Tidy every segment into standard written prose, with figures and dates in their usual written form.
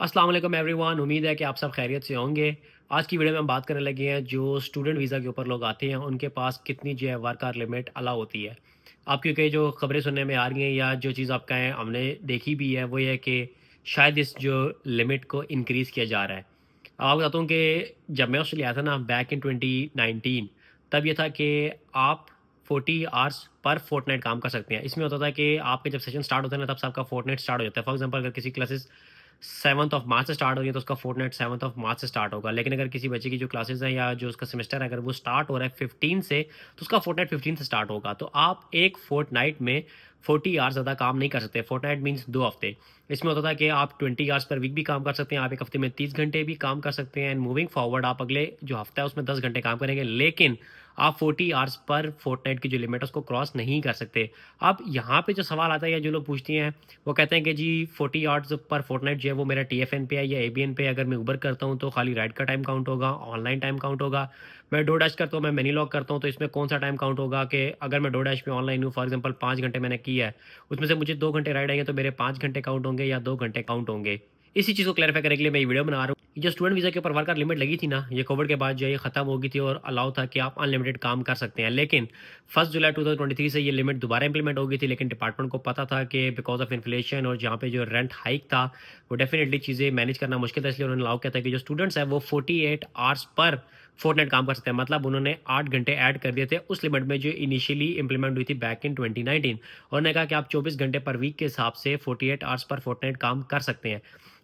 अस्सलाम वालेकुम एवरीवन। उम्मीद है कि आप सब खैरियत से होंगे। आज की वीडियो में हम बात करने लगे हैं जो स्टूडेंट वीज़ा के ऊपर लोग आते हैं उनके पास कितनी जो है वर्क आवर लिमिट अलाउ होती है। आप क्योंकि जो खबरें सुनने में आ रही हैं या जो चीज़ आपका है हमने देखी भी है वो ये है कि शायद इस जो लिमिट को इंक्रीज़ किया जा रहा है। अब आपको बताता हूँ कि जब मैं ऑस्ट्रेलिया आया था ना बैक इन 2019 तब ये था कि आप 40 आवर्स पर फोर्टनाइट काम कर सकते हैं। इसमें होता था कि आपके जब सेशन स्टार्ट होता है ना तब से आपका फोर्टनाइट स्टार्ट हो जाता है। फॉर एग्जांपल अगर किसी क्लासेस 7th ऑफ मार्च से स्टार्ट हो रही है तो उसका फोर्टनाइट 7th ऑफ मार्च से स्टार्ट होगा। लेकिन अगर किसी बच्चे की जो क्लासेस हैं या जो उसका सेमेस्टर है अगर वो स्टार्ट हो रहा है 15 से तो उसका फोर्टनाइट 15 से स्टार्ट होगा। तो आप एक फोर्टनाइट में 40 आवर्स ज़्यादा काम नहीं कर सकते। फोर्टनाइट मीन्स 2 हफ्ते। इसमें होता था कि आप 20 आवर्स पर वीक भी काम कर सकते हैं, आप एक हफ्ते में 30 घंटे भी काम कर सकते हैं एंड मूविंग फॉरवर्ड आप अगले जो हफ्ता है उसमें 10 घंटे काम करेंगे। लेकिन आप 40 आवर्स पर फोर्टनाइट की जो लिमिट है उसको क्रॉस नहीं कर सकते। अब यहाँ पे जो सवाल आता है या जो लोग पूछते हैं वो कहते हैं कि जी 40 आवर्स पर फोर्टनाइट जो है वो मेरा टीएफएन पे है या एबीएन पे है। अगर मैं उबर करता हूँ तो खाली राइड का टाइम काउंट होगा, ऑनलाइन टाइम काउंट होगा। मैं डोडैश करता हूँ, मैं मिनी लॉग करता हूँ तो इसमें कौन सा टाइम काउंट होगा कि अगर मैं डोडैश पे ऑनलाइन हूँ फॉर एग्जांपल 5 घंटे मैंने किया है, उसमें से मुझे 2 घंटे राइड आएँगे तो मेरे 5 घंटे काउंट होंगे या 2 घंटे काउंट होंगे। इसी चीज़ को क्लैरिफाई करने के लिए मैं ये वीडियो बना रहा हूँ। ये जो स्टूडेंट वीज़ा के ऊपर वर्क आवर लिमिट लगी थी ना, ये कोविड के बाद जो है ये खत्म हो गई थी और अलाउ था कि आप अनलिमिटेड काम कर सकते हैं। लेकिन 1 जुलाई 2023 से ये लिमिट दोबारा इंप्लीमेंट हो गई थी, लेकिन डिपार्टमेंट को पता था कि बिकॉज़ ऑफ इन्फ्लेशन और जहाँ पे जो रेंट हाइक था, वो डेफ़िनिटली चीज़ें मैनेज करना मुश्किल था, इसलिए उन्होंने अलाउ किया था कि जो स्टूडेंट्स हैं, वो 48 आवर्स पर फोर्टनाइट काम कर सकते हैं। मतलब उन्होंने 8 घंटे ऐड कर दिए थे उस लिमिट में जो इनिशियली इंप्लीमेंट हुई थी बैक इन 2019। उन्होंने कहा कि आप 24 घंटे पर वीक के हिसाब से 48 आवर्स पर फोर्टनाइट काम कर सकते हैं।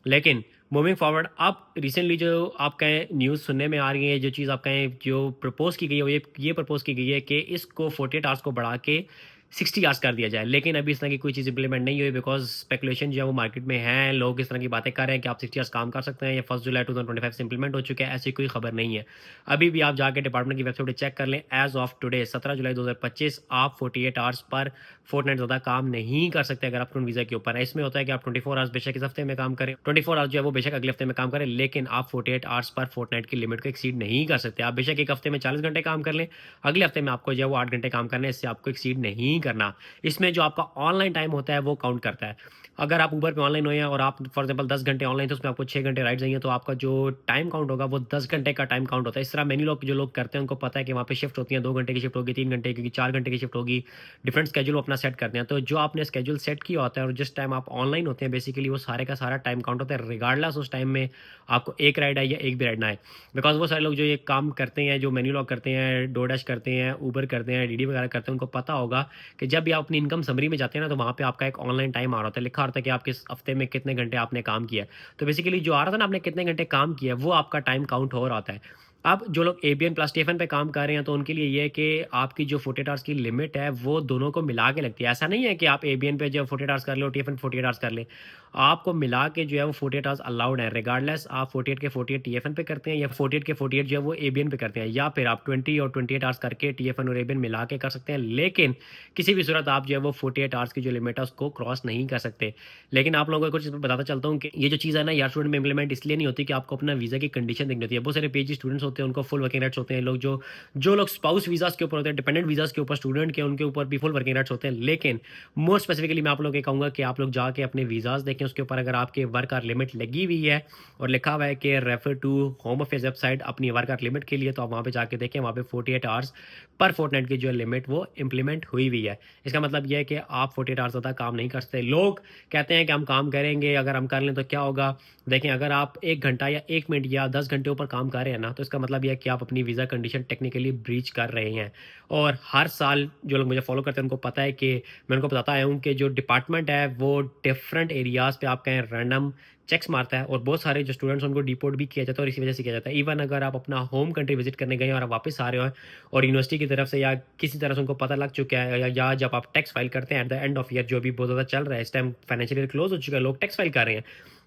लेकिन मूविंग फॉरवर्ड अब रिसेंटली जो आप कहें न्यूज़ सुनने में आ रही है, जो चीज़ आप कहें जो प्रपोज़ की गई है, वो ये प्रपोज़ की गई है कि इसको 48 आवर्स को बढ़ा के 60 आवर्स कर दिया जाए। लेकिन अभी इस तरह की कोई चीज़ इम्प्लीमेंट नहीं हुई बिकॉज़ स्पेकुलेशन जो है वो मार्केट में है। लोग इस तरह की बातें कर रहे हैं कि आप 60 आवर्स काम कर सकते हैं। ये 1 जुलाई 2025 से इम्प्लीमेंट हो चुका है, ऐसी कोई खबर नहीं है। अभी भी आप जाके डिपार्टमेंट की वेबसाइट पे चेक कर लें, एज़ ऑफ टुडे 17 जुलाई 2025 आप 48 आवर्स पर फोर्टनाइट ज़्यादा काम नहीं कर सकते अगर आप स्टूडेंट वीज़ा के ऊपर हैं। इसमें होता है कि आप 24 आवर्स बेशक इस हफ्ते में काम करें, 24 आवर्स जो है वो बेशक अगले हफ्ते में काम करें, लेकिन आप 48 आवर्स पर फोर्टनाइट की लिमिट को एक्सीड नहीं कर सकते। आप बेशक एक हफ्ते में 40 घंटे काम कर लें, अगले हफ्ते में आपको जो है वो 8 घंटे काम करना है, इससे आपको एक्सीड नहीं करना। इसमें जो आपका ऑनलाइन टाइम होता है वो काउंट करता है। अगर आप उबर पे ऑनलाइन हुए हैं और आप फॉर एग्जांपल 10 घंटे ऑनलाइन, तो उसमें आपको 6 घंटे राइड चाहिए, तो आपका जो टाइम काउंट होगा वो 10 घंटे का टाइम काउंट होता है। इस तरह मेनी लोग जो लोग करते हैं उनको पता है कि वहाँ पे शिफ्ट होती है, 2 घंटे की शिफ्ट होगी, 3 घंटे की, 4 घंटे की शिफ्ट होगी, डिफरेंट स्केड्यूल अपना सेट करते हैं। तो जो आपने स्केड्यूल सेट किया होता है और जिस टाइम आप ऑनलाइन होते हैं बेसिकली वो सारे का सारा टाइम काउंट होता है, रिगार्डलेस उस टाइम में आपको एक राइड आए या एक भी राइड ना आए। बिकॉज़ वो सारे लोग जो ये काम करते हैं, जो मेन्यू लॉक करते हैं, डोरडैश करते हैं, उबर करते हैं, डीडी वगैरह करते हैं, उनको पता होगा कि जब भी आप अपनी इनकम समरी में जाते हैं ना, तो वहाँ पे आपका एक ऑनलाइन टाइम आ रहा होता है, लिखा होता है कि आप किस हफ्ते में कितने घंटे आपने काम किया है। तो बेसिकली जो आ रहा था ना आपने कितने घंटे काम किया है, वो आपका टाइम काउंट हो रहा होता है। अब जो लोग एबीएन प्लस टीएफएन पे काम कर रहे हैं, तो उनके लिए ये है कि आपकी जो 48 आवर्स की लिमिट है, वो दोनों को मिला के लगती है। ऐसा नहीं है कि आप एबीएन पे जो 48 आवर्स कर लो, टीएफएन 48 आवर्स कर लें। आपको मिला के जो है वो 48 आवर्स अलाउड है, रिगार्डलेस आप 48 के 48 टीएफएन पे करते हैं या 48 के 48 जो है वो एबीएन पे करते हैं, या फिर आप 20 और 28 आवर्स करके टीएफएन और एबीएन मिला के कर सकते हैं। लेकिन किसी भी सूरत आप जो है वो 48 आवर्स की जो लिमिट है उसको क्रॉस नहीं कर सकते। लेकिन आप लोगों को कुछ बताता चलता हूँ कि ये जो चीज़ है ना यार स्टूडेंट में इम्प्लीमेंट इसलिए नहीं होती कि आपको अपना वीज़ा की कंडीशन देखनी होती है। बहुत सारे पीएचडी स्टूडेंट्स होते हैं, उनको फुल वर्किंग राइट्स होते हैं। लोग जो लोग स्पाउस वीज़ाज़ के ऊपर होते हैं, डिपेंडेंट वीज़ाज़ के ऊपर स्टूडेंट के उनके ऊपर भी फुल वर्किंग राइट्स होते हैं। लेकिन मोर स्पेसिफिकली मैं आप लोगों को ये कहूँगा कि आप लोग जाके अपने वीज़ाज़ देखें, उसके ऊपर अगर आपके वर्क आवर लिमिट लगी हुई है और लिखा हुआ है कि refer to home affairs website अपनी वर्क आवर लिमिट के लिए, तो आप वहाँ पे जाके देखें, वहाँ पे 48 आवर्स पर फोर्टनाइट की जो लिमिट वो इंप्लीमेंट हुई हुई है। इसका मतलब ये है कि आप 48 आवर्स ज़्यादा काम नहीं कर सकते। लोग कहते हैं कि हम काम करेंगे, अगर हम कर लें तो क्या होगा? देखें, अगर आप 1 घंटा या 1 मिनट या 10 घंटे ऊपर काम कर रहे हैं ना, तो इसका मतलब ये है कि आप अपनी वीज़ा कंडीशन टेक्निकली ब्रीच कर रहे हैं। और हर साल जो लोग मुझे फ़ॉलो करते हैं, उनको पता है कि मैं उनको बताता आया हूँ कि जो डिपार्टमेंट है, वो डिफरेंट एरियाज़ पे आप कहें रैंडम चेक्स मारता है और बहुत सारे जो स्टूडेंट्स हैं, उनको डिपोर्ट भी किया जाता है और इसी वजह से किया जाता है। इवन अगर आप अपना होम कंट्री विज़िट करने गए हैं और आप वापस आ रहे हो और यूनिवर्सिटी की तरफ से या किसी तरह से उनको पता लग चुका है, या जब आप टैक्स फाइल करते हैं at the end of year, जो भी बहुत ज़्यादा चल रहा है इस टाइम, फाइनेंशियल ईयर क्लोज हो चुका है, लोग टैक्स फाइल कर रहे हैं।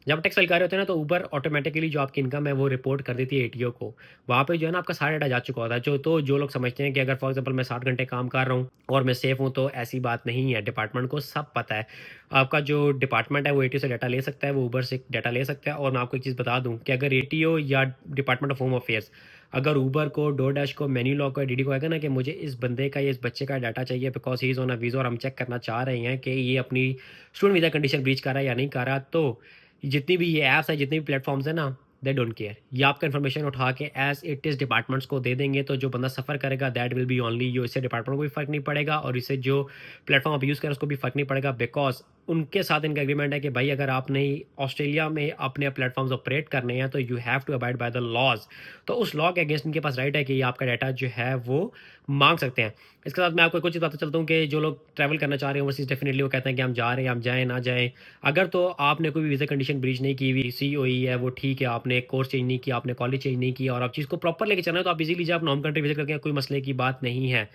जब टैक्स फाइल कर रहे होते हैं ना, तो ऊबर ऑटोमेटिकली जो आपकी इनकम है वो रिपोर्ट कर देती है एटीओ को। वहाँ पे जो है ना आपका सारा डाटा जा चुका होता है। जो लोग समझते हैं कि अगर फॉर एग्जांपल मैं 60 घंटे काम कर रहा हूँ और मैं सेफ हूँ, तो ऐसी बात नहीं है। डिपार्टमेंट को सब पता है। आपका जो डिपार्टमेंट है वो एटीओ से डाटा ले सकता है, वो ऊबर से डाटा ले सकता है। और मैं आपको एक चीज़ बता दूँ कि अगर एटीओ या डिपार्टमेंट ऑफ होम अफेयर्स अगर ऊबर को, डोरडैश को, मेन्यूलॉ को, डीडी को आएगा ना कि मुझे इस बंदे का या इस बच्चे का डाटा चाहिए because he is on a visa और हम चेक करना चाह रहे हैं कि ये अपनी स्टूडेंट वीज़ा कंडीशन ब्रीच कर रहा है या नहीं कर रहा, तो जितनी भी ये ऐप्स हैं, जितने भी प्लेटफ़ॉर्म्स हैं ना, दे डोंट केयर। ये आपका इन्फॉर्मेशन उठा के एज़ इट इज़ डिपार्टमेंट्स को दे देंगे, तो जो बंदा सफ़र करेगा that will be only you. इससे डिपार्टमेंट को भी फ़र्क नहीं पड़ेगा और इससे जो प्लेटफ़ॉर्म आप यूज़ कर रहे हैं उसको भी फ़र्क नहीं पड़ेगा, बिकॉज़ उनके साथ इनका एग्रीमेंट है कि भाई अगर आपने ऑस्ट्रेलिया में अपने प्लेटफ़ॉर्म्स ऑपरेट करने हैं तो you have to abide by the laws. तो उस लॉ के अगेंस्ट इनके पास राइट है कि ये आपका डाटा जो है वो माँग सकते हैं। इसके साथ मैं आपको कुछ चीज़ बताता चलता हूँ कि जो लोग ट्रैवल करना चाह रहे हैं ओवरसीज़, डेफ़िनिटली वो कहते हैं कि हम जा रहे हैं, हम जाएँ, ना जाएँ। अगर तो आपने कोई भी वीज़ा कंडीशन ब्रीच नहीं की हुई, सीओई है वो ठीक है, आपने कोर्स चेंज नहीं किया, आपने कॉलेज चेंज नहीं किया और आप चीज़ को प्रॉपर लेके चल रहे हो, तो आप इज़िली जाओ, अपना होम कंट्री विज़िट करके, कोई मसले की बात नहीं है।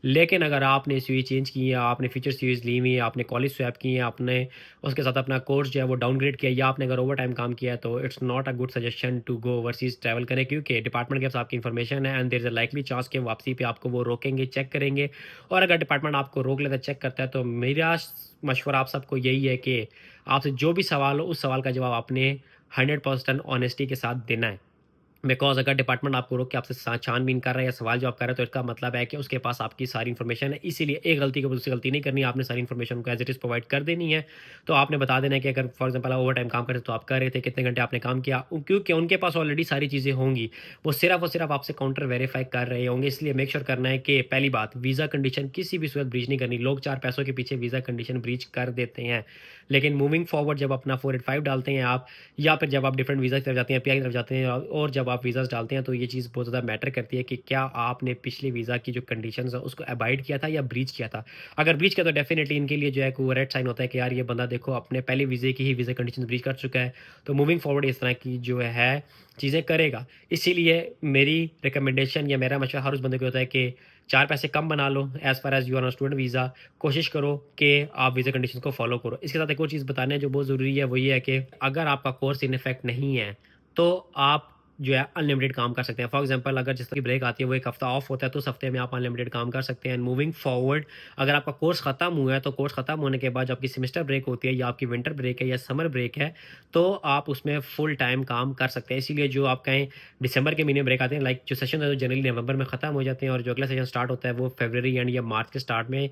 लेकिन अगर आपने सीओई चेंज की है, आपने फ्यूचर सीओईज़ ली हुई है, आपने कॉलेज स्वैप किए हैं, आपने उसके साथ अपना कोर्स जो है वो डाउनग्रेड किया या आपने अगर ओवरटाइम काम किया है, तो it's not a good suggestion to go overseas travel करें, क्योंकि डिपार्टमेंट के पास आपकी इन्फॉर्मेशन है and there is a likely chance कि वापसी पे आपको वो रोकेंगे, चेक करेंगे। और अगर डिपार्टमेंट आपको रोक लेता है, चेक करता है, तो मेरा मशवरा आप सबको यही है कि आपसे जो भी सवाल हो, उस सवाल का जवाब आपने 100% ऑनेस्टी के साथ देना है। बिकॉज़ अगर डिपार्टमेंट आपको रोक के आपसे छानबीन कर रहा है या सवाल-जवाब कर रहा है, तो इसका मतलब है कि उसके पास आपकी सारी इन्फॉर्मेशन है। इसीलिए एक गलती के बाद दूसरी गलती नहीं करनी है, आपने सारी इन्फॉर्मेशन उनको एज़ इट इज़ प्रोवाइड कर देनी है। तो आपने बता देना है कि अगर फॉर एग्ज़ाम्पल आप ओवरटाइम काम कर रहे थे, तो आप कर रहे थे, कितने घंटे आपने काम किया। क्योंकि उनके पास ऑलरेडी सारी चीज़ें होंगी। वो सिर्फ़ और सिर्फ़ आपसे काउंटर वेरीफ़ाई कर रहे होंगे, इसलिए मेक श्योर करना है कि पहली बात, वीज़ा कंडीशन किसी भी सूरत ब्रीच नहीं करनी। लोग 4 पैसों के पीछे वीज़ा कंडीशन ब्रीच कर देते हैं। लेकिन मूविंग फॉरवर्ड जब अपना 485 डालते हैं आप, या फिर जब आप डिफरेंट वीज़ा की तरफ जाते हैं, पीआई की तरफ जाते हैं, और जब आप वीज़ाज़ डालते हैं, तो ये चीज़ बहुत ज़्यादा मैटर करती है कि क्या आपने पिछले वीज़ा की जो कंडीशंस है उसको अवॉइड किया था या ब्रीच किया था। अगर ब्रीच किया तो डेफिनिटली इनके लिए जो है वो रेड साइन होता है कि यार ये बंदा देखो अपने पहले वीज़े की ही वीज़ा कंडीशन ब्रीच कर चुका है, तो मूविंग फॉरवर्ड इस तरह की जो है चीज़ें करेगा। इसीलिए मेरी रिकमेंडेशन या मेरा मशवरा हर उस बंदे को होता है कि 4 पैसे कम बना लो as far as you are on student visa. कोशिश करो कि आप वीज़ा कंडीशंस को फ़ॉलो करो। इसके साथ एक और चीज़ बताना है जो बहुत ज़रूरी है, वो ये है कि अगर आपका कोर्स इन इफ़ेक्ट नहीं है, तो आप जो है अनलिमिटेड काम कर सकते हैं। फॉर एग्ज़ाम्पल अगर जिस तरह की ब्रेक आती है वो 1 हफ़्ता ऑफ होता है, तो उस हफ़्ते में आप अनलिमिटेड काम कर सकते हैं। एंड मूविंग फॉरवर्ड, अगर आपका कोर्स ख़त्म हुआ है, तो कोर्स ख़त्म होने के बाद जो आपकी सेमेस्टर ब्रेक होती है या आपकी विंटर ब्रेक है या समर ब्रेक है, तो आप उसमें फुल टाइम काम कर सकते हैं। इसीलिए जो आप कहें दिसंबर के महीने में ब्रेक आते हैं, लाइक जो सेशन है, वो जनरली नवंबर में ख़त्म हो जाते हैं और जो अगला सेशन स्टार्ट होता है वो फरवरी एंड या मार्च के स्टार्ट में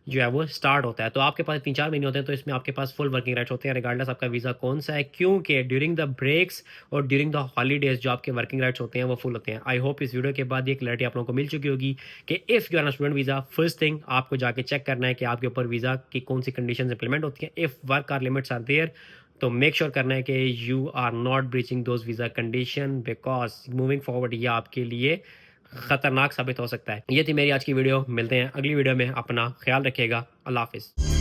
जो है वो स्टार्ट होता है। तो आपके पास 3-4 महीने होते हैं, तो इसमें आपके पास फुल वर्किंग राइट्स होते हैं रिगार्डलेस आपका वीज़ा कौन-सा है, क्योंकि ड्यूरिंग द ब्रेक्स और ड्यूरिंग द हॉलीडेज़ जो आपके वर्किंग राइट्स होते हैं वो फुल होते हैं। आई होप इस वीडियो के बाद ये क्लैरिटी आप लोगों को मिल चुकी होगी कि if you are on student visa, first thing आपको जाके चेक करना है कि आपके ऊपर वीज़ा की कौन-सी कंडीशंस इंप्लीमेंट होती हैं। If work hour limits are there, तो मेक श्योर करना है कि you are not breaching those visa condition, because moving forward ये आपके लिए खतरनाक साबित हो सकता है। ये थी मेरी आज की वीडियो। मिलते हैं अगली वीडियो में। अपना ख्याल रखिएगा। अल्लाह हाफ़िज़।